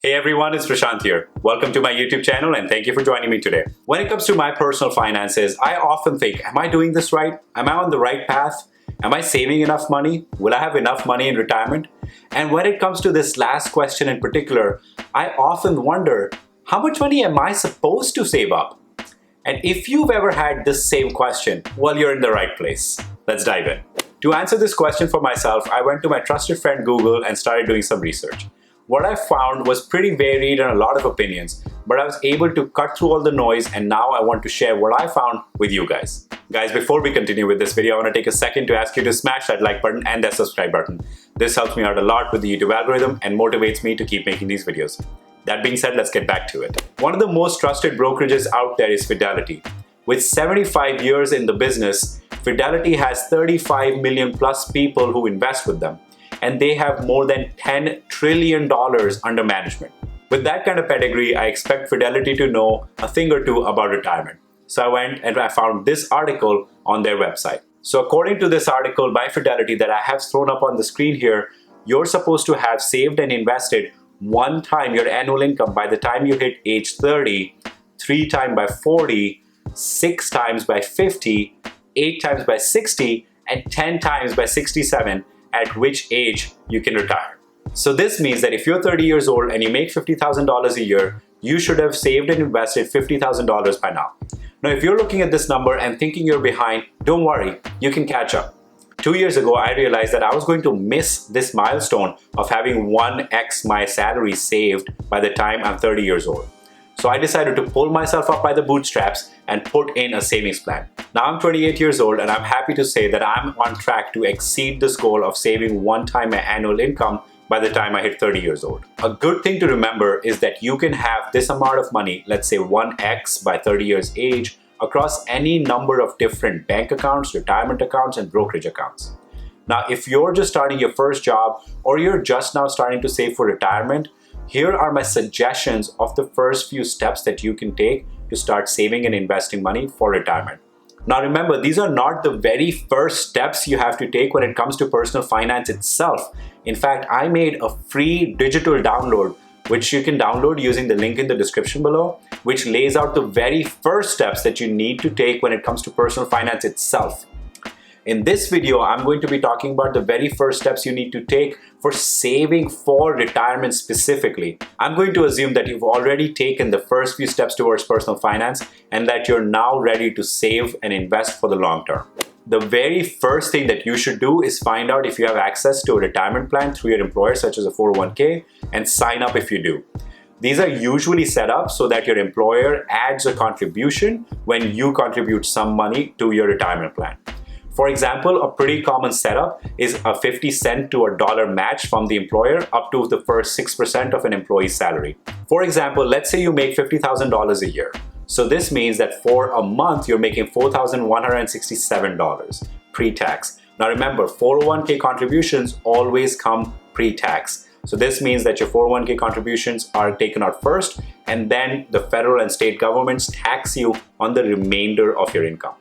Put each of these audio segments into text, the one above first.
Hey everyone, it's Prashant here. Welcome to my YouTube channel and thank you for joining me today. When it comes to my personal finances, I often think, am I doing this right? Am I on the right path? Am I saving enough money? Will I have enough money in retirement? And when it comes to this last question in particular, I often wonder, how much money am I supposed to save up? And if you've ever had this same question, well, you're in the right place. Let's dive in. To answer this question for myself, I went to my trusted friend Google and started doing some research. What I found was pretty varied and a lot of opinions, but I was able to cut through all the noise, and now I want to share what I found with you guys. Guys, before we continue with this video, I want to take a second to ask you to smash that like button and that subscribe button. This helps me out a lot with the YouTube algorithm and motivates me to keep making these videos. That being said, let's get back to it. One of the most trusted brokerages out there is Fidelity. With 75 years in the business, Fidelity has 35 million plus people who invest with them, and they have more than $10 trillion under management. With that kind of pedigree, I expect Fidelity to know a thing or two about retirement. So I went and I found this article on their website. So according to this article by Fidelity that I have thrown up on the screen here, you're supposed to have saved and invested one time your annual income by the time you hit age 30, 3 times by 40, 6 times by 50, 8 times by 60, and 10 times by 67, at which age you can retire. So this means that if you're 30 years old and you make $50,000 a year, you should have saved and invested $50,000 by now. Now, if you're looking at this number and thinking you're behind, don't worry, you can catch up. 2 years ago, I realized that I was going to miss this milestone of having 1x my salary saved by the time I'm 30 years old. So I decided to pull myself up by the bootstraps and put in a savings plan. Now I'm 28 years old and I'm happy to say that I'm on track to exceed this goal of saving one time my annual income by the time I hit 30 years old. A good thing to remember is that you can have this amount of money, let's say 1x by 30 years age, across any number of different bank accounts, retirement accounts, and brokerage accounts. Now, if you're just starting your first job or you're just now starting to save for retirement, here are my suggestions of the first few steps that you can take to start saving and investing money for retirement. Now remember, these are not the very first steps you have to take when it comes to personal finance itself. In fact, I made a free digital download which you can download using the link in the description below, which lays out the very first steps that you need to take when it comes to personal finance itself. In this video, I'm going to be talking about the very first steps you need to take for saving for retirement specifically. I'm going to assume that you've already taken the first few steps towards personal finance and that you're now ready to save and invest for the long term. The very first thing that you should do is find out if you have access to a retirement plan through your employer, such as a 401k, and sign up if you do. These are usually set up so that your employer adds a contribution when you contribute some money to your retirement plan. For example, a pretty common setup is a 50 cent to a dollar match from the employer up to the first 6% of an employee's salary. For example, let's say you make $50,000 a year. So this means that for a month, you're making $4,167 pre-tax. Now remember, 401k contributions always come pre-tax. So this means that your 401k contributions are taken out first, and then the federal and state governments tax you on the remainder of your income.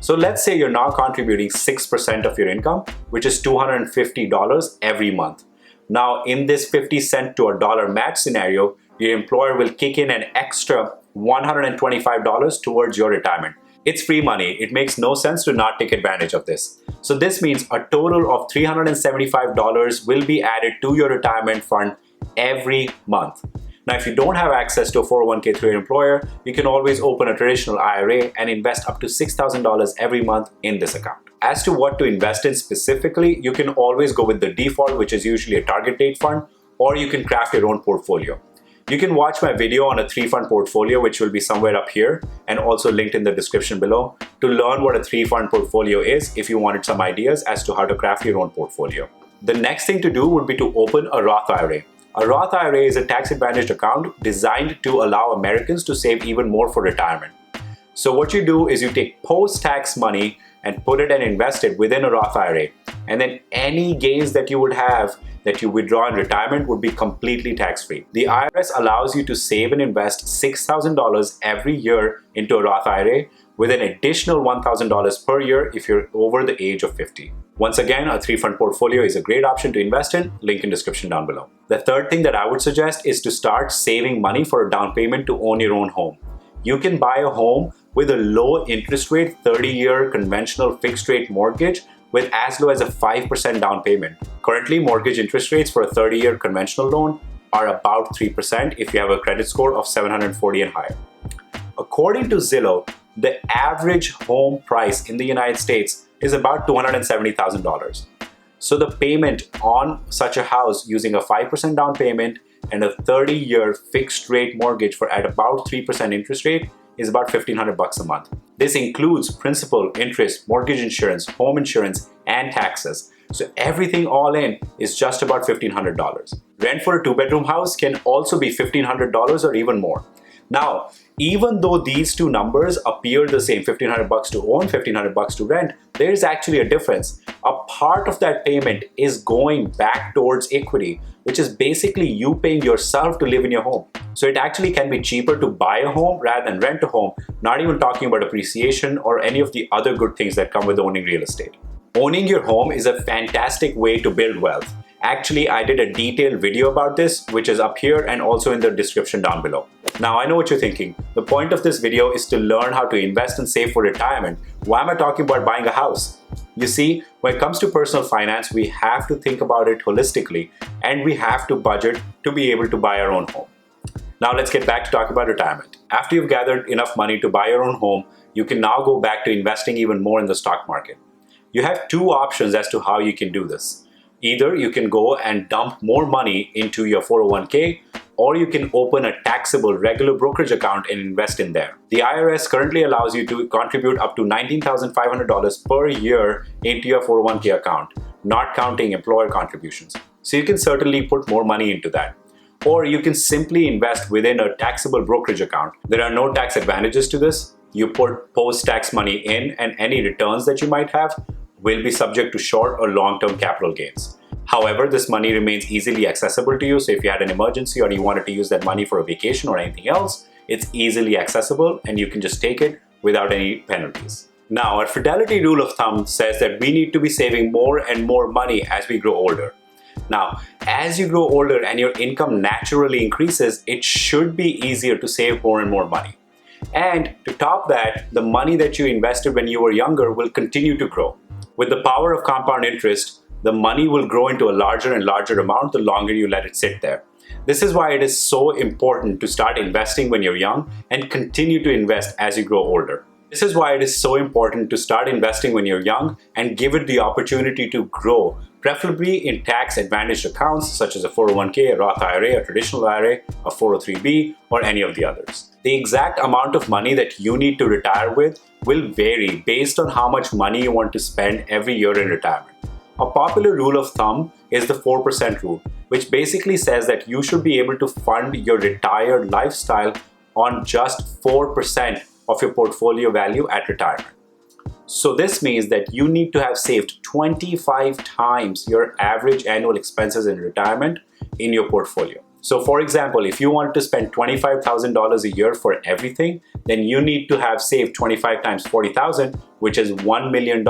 So let's say you're now contributing 6% of your income, which is $250 every month. Now in this 50 cent to a dollar match scenario, your employer will kick in an extra $125 towards your retirement. It's free money. It makes no sense to not take advantage of this. So this means a total of $375 will be added to your retirement fund every month. Now, if you don't have access to a 401k through your employer, you can always open a traditional IRA and invest up to $6,000 every month in this account. As to what to invest in specifically, you can always go with the default, which is usually a target date fund, or you can craft your own portfolio. You can watch my video on a 3-fund portfolio, which will be somewhere up here and also linked in the description below, to learn what a 3-fund portfolio is if you wanted some ideas as to how to craft your own portfolio. The next thing to do would be to open a Roth IRA. A Roth IRA is a tax-advantaged account designed to allow Americans to save even more for retirement. So what you do is you take post-tax money and put it and invest it within a Roth IRA. And then any gains that you would have that you withdraw in retirement would be completely tax-free. The IRS allows you to save and invest $6,000 every year into a Roth IRA with an additional $1,000 per year if you're over the age of 50. Once again, a 3-fund portfolio is a great option to invest in, link in description down below. The third thing that I would suggest is to start saving money for a down payment to own your own home. You can buy a home with a low interest rate 30-year conventional fixed rate mortgage with as low as a 5% down payment. Currently, mortgage interest rates for a 30-year conventional loan are about 3% if you have a credit score of 740 and higher. According to Zillow, the average home price in the United States is about $270,000. So the payment on such a house using a 5% down payment and a 30-year fixed rate mortgage for at about 3% interest rate is about $1,500 a month. This includes principal, interest, mortgage insurance, home insurance, and taxes. So everything all in is just about $1,500. Rent for a 2-bedroom house can also be $1,500 or even more. Now, even though these two numbers appear the same, $1,500 to own, $1,500 to rent, there is actually a difference. A part of that payment is going back towards equity, which is basically you paying yourself to live in your home. So it actually can be cheaper to buy a home rather than rent a home, not even talking about appreciation or any of the other good things that come with owning real estate. Owning your home is a fantastic way to build wealth. Actually, I did a detailed video about this, which is up here and also in the description down below. Now, I know what you're thinking. The point of this video is to learn how to invest and save for retirement. Why am I talking about buying a house? You see, when it comes to personal finance, we have to think about it holistically and we have to budget to be able to buy our own home. Now, let's get back to talk about retirement. After you've gathered enough money to buy your own home, you can now go back to investing even more in the stock market. You have two options as to how you can do this. Either you can go and dump more money into your 401k, or you can open a taxable regular brokerage account and invest in there. The IRS currently allows you to contribute up to $19,500 per year into your 401k account, not counting employer contributions. So you can certainly put more money into that. Or you can simply invest within a taxable brokerage account. There are no tax advantages to this. You put post-tax money in and any returns that you might have will be subject to short or long-term capital gains. However, this money remains easily accessible to you, so if you had an emergency or you wanted to use that money for a vacation or anything else, it's easily accessible and you can just take it without any penalties. Now, our fidelity rule of thumb says that we need to be saving more and more money as we grow older. Now, as you grow older and your income naturally increases, it should be easier to save more and more money. And to top that, the money that you invested when you were younger will continue to grow. With the power of compound interest, the money will grow into a larger and larger amount the longer you let it sit there. This is why it is so important to start investing when you're young and continue to invest as you grow older. This is why it is so important to start investing when you're young and give it the opportunity to grow, preferably in tax-advantaged accounts such as a 401k, a Roth IRA, a traditional IRA, a 403b, or any of the others. The exact amount of money that you need to retire with will vary based on how much money you want to spend every year in retirement. A popular rule of thumb is the 4% rule, which basically says that you should be able to fund your retired lifestyle on just 4% of your portfolio value at retirement. So this means that you need to have saved 25 times your average annual expenses in retirement in your portfolio. So for example, if you want to spend $25,000 a year for everything, then you need to have saved 25 times 40,000, which is $1 million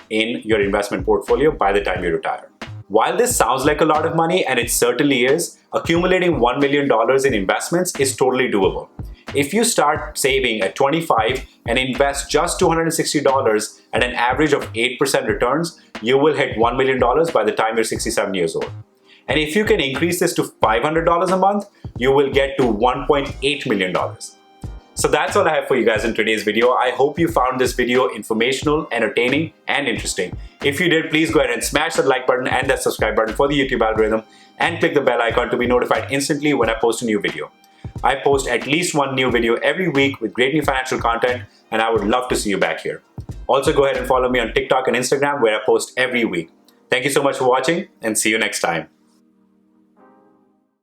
in your investment portfolio by the time you retire. While this sounds like a lot of money, and it certainly is, accumulating $1 million in investments is totally doable. If you start saving at 25 and invest just $260 at an average of 8% returns, you will hit $1 million by the time you're 67 years old. And if you can increase this to $500 a month, you will get to $1.8 million. So that's all I have for you guys in today's video. I hope you found this video informational, entertaining, and interesting. If you did, please go ahead and smash that like button and that subscribe button for the YouTube algorithm and click the bell icon to be notified instantly when I post a new video. I post at least one new video every week with great new financial content, and I would love to see you back here. Also, go ahead and follow me on TikTok and Instagram where I post every week. Thank you so much for watching, and see you next time.